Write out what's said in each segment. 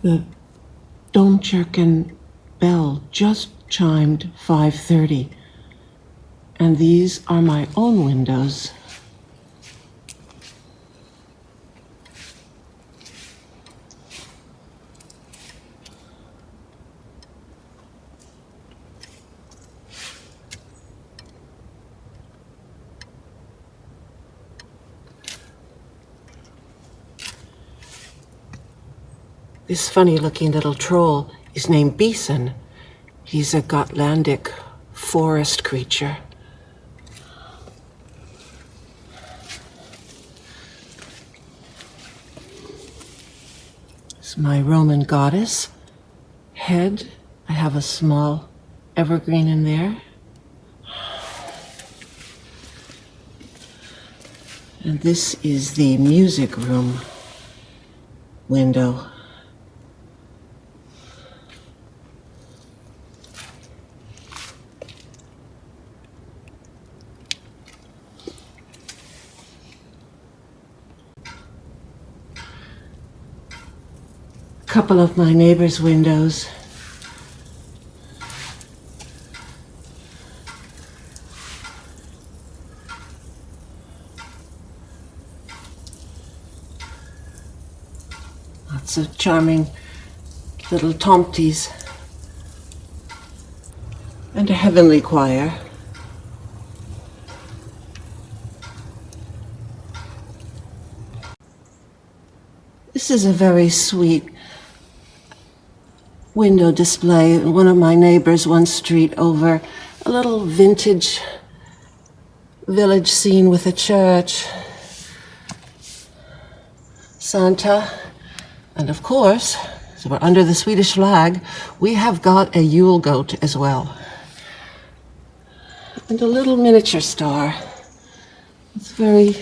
The Domkirken bell just chimed 5:30, and these are my own windows. This funny-looking little troll is named Bison. He's a Gotlandic forest creature. It's my Roman goddess. Head, I have a small evergreen in there. And this is the music room window. Couple of my neighbors' windows. Lots of charming little tomties. And a heavenly choir. This is a very sweet window display in one of my neighbors one street over, a little vintage village scene with a church, Santa, and of course, so we're under the Swedish flag, we have got a Yule goat as well. And a little miniature star. It's very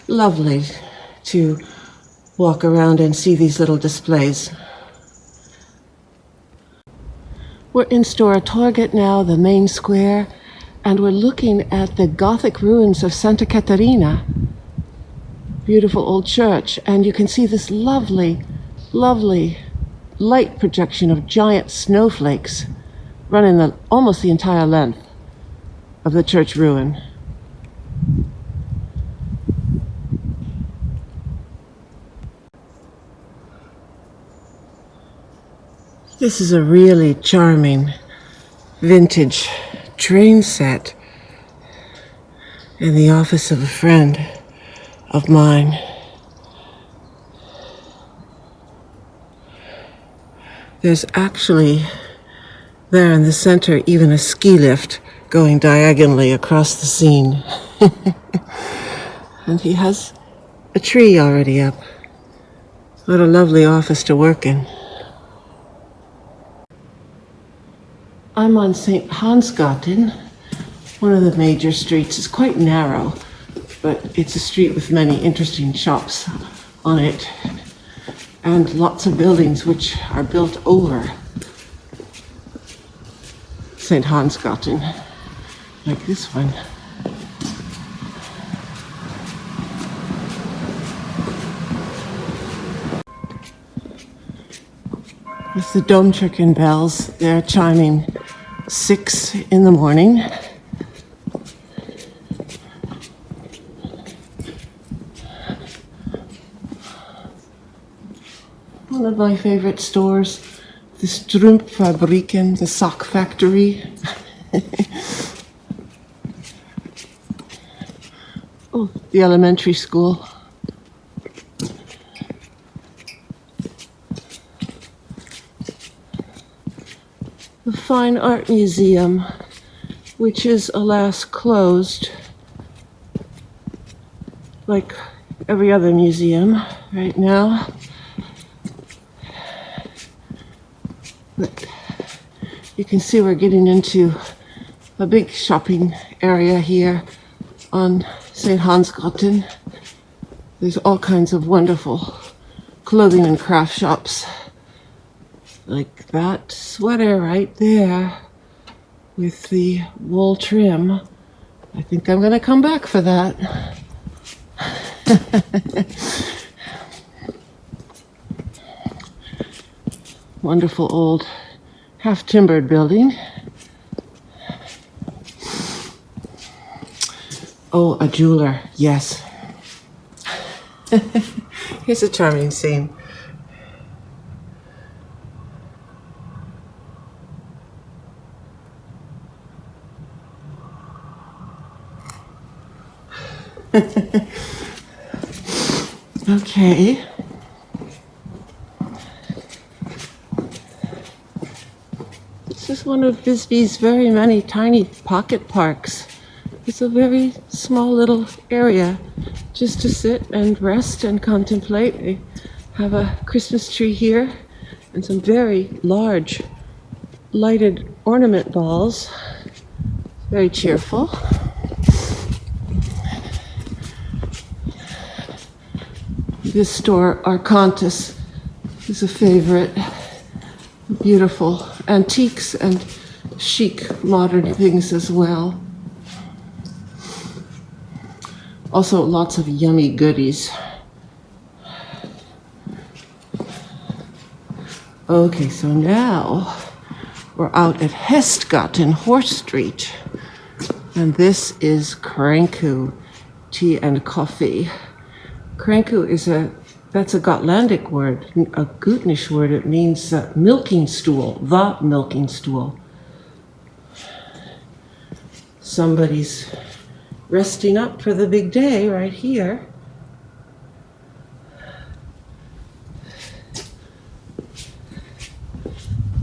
lovely to walk around and see these little displays. We're in Stora Torget now, the main square, and we're looking at the Gothic ruins of Santa Caterina. Beautiful old church, and you can see this lovely, lovely light projection of giant snowflakes running almost the entire length of the church ruin. This is a really charming vintage train set in the office of a friend of mine. There's actually there in the center even a ski lift going diagonally across the scene. And he has a tree already up. What a lovely office to work in. I'm on St. Hansgaten, one of the major streets. It's quite narrow, but it's a street with many interesting shops on it, and lots of buildings which are built over St. Hansgaten, like this one. With the Domkirken bells, they're chiming 6 in the morning. One of my favorite stores, the Strumpfabriken, the sock factory. Oh, the elementary school. The Fine Art Museum, which is alas closed, like every other museum right now. But you can see we're getting into a big shopping area here on St. Hansgaten. There's all kinds of wonderful clothing and craft shops. Like that sweater right there with the wool trim. I think I'm gonna come back for that. Wonderful old half-timbered building. Oh, a jeweler, yes. Here's a charming scene. Okay. This is one of Visby's very many tiny pocket parks. It's a very small little area just to sit and rest and contemplate. They have a Christmas tree here and some very large lighted ornament balls. Very cheerful. This store, Arcantus, is a favorite. Beautiful antiques and chic modern things as well. Also lots of yummy goodies. Okay, so now we're out at Hästgatan, Horse Street. And this is Kränku Tea and Coffee. Kränku is that's a Gotlandic word, a Gutnish word. It means milking stool, the milking stool. Somebody's resting up for the big day right here.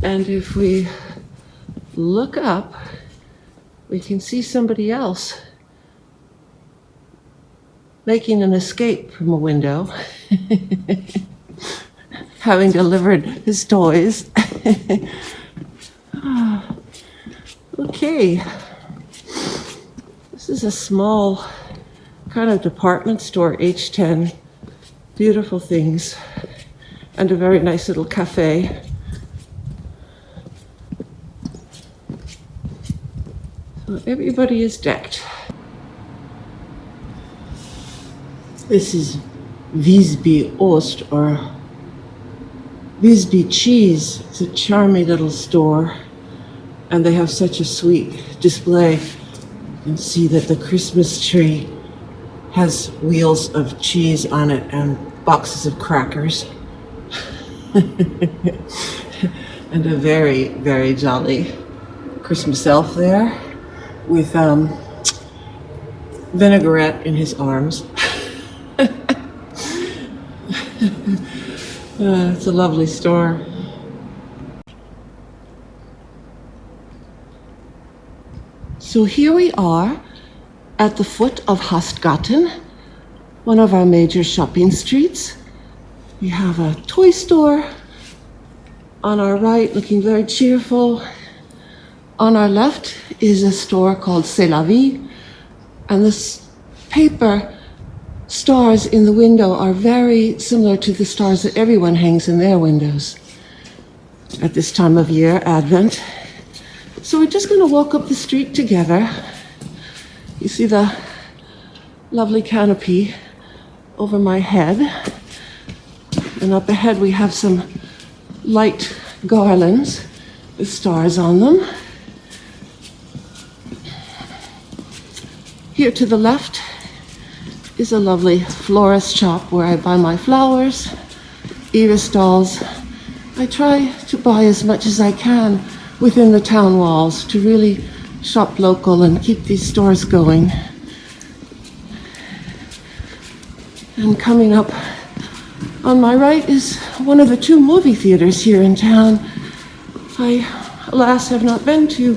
And if we look up, we can see somebody else making an escape from a window, having delivered his toys. Okay, this is a small kind of department store, H10, beautiful things, and a very nice little cafe. So everybody is decked. This is Visby Ost, or Visby cheese. It's a charming little store, and they have such a sweet display. You can see that the Christmas tree has wheels of cheese on it and boxes of crackers. And a very, very jolly Christmas elf there with vinaigrette in his arms. It's a lovely store. So here we are at the foot of Hästgatan, one of our major shopping streets. We have a toy store on our right, looking very cheerful. On our left is a store called C'est la Vie, and this paper stars in the window are very similar to the stars that everyone hangs in their windows at this time of year, Advent. So we're just going to walk up the street together. You see the lovely canopy over my head. And up ahead we have some light garlands with stars on them. Here to the left is a lovely florist shop where I buy my flowers, iris dolls. I try to buy as much as I can within the town walls to really shop local and keep these stores going. And coming up on my right is one of the two movie theaters here in town. I, alas, have not been to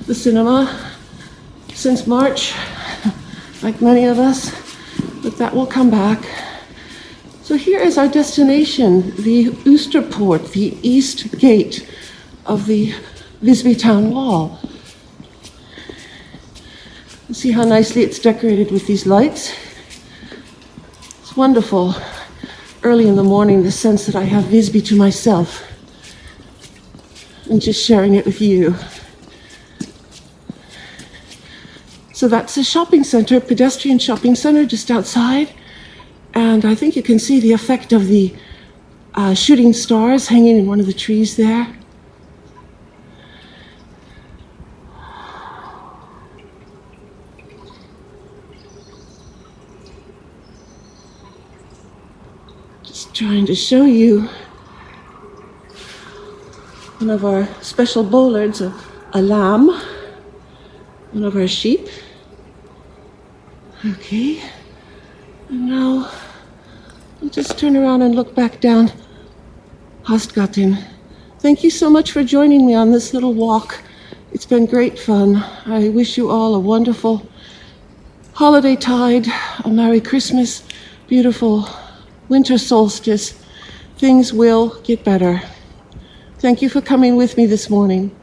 the cinema since March, like many of us, but that will come back. So here is our destination, the Oosterpoort, the east gate of the Visby town wall. You see how nicely it's decorated with these lights? It's wonderful. Early in the morning, the sense that I have Visby to myself and just sharing it with you. So that's a shopping center, pedestrian shopping center just outside. And I think you can see the effect of the shooting stars hanging in one of the trees there. Just trying to show you one of our special bollards, a lamb, one of our sheep. Okay, and now I'll just turn around and look back down Hostgatten. Thank you so much for joining me on this little walk. It's been great fun. I wish you all a wonderful holiday tide, a Merry Christmas, beautiful winter solstice. Things will get better. Thank you for coming with me this morning.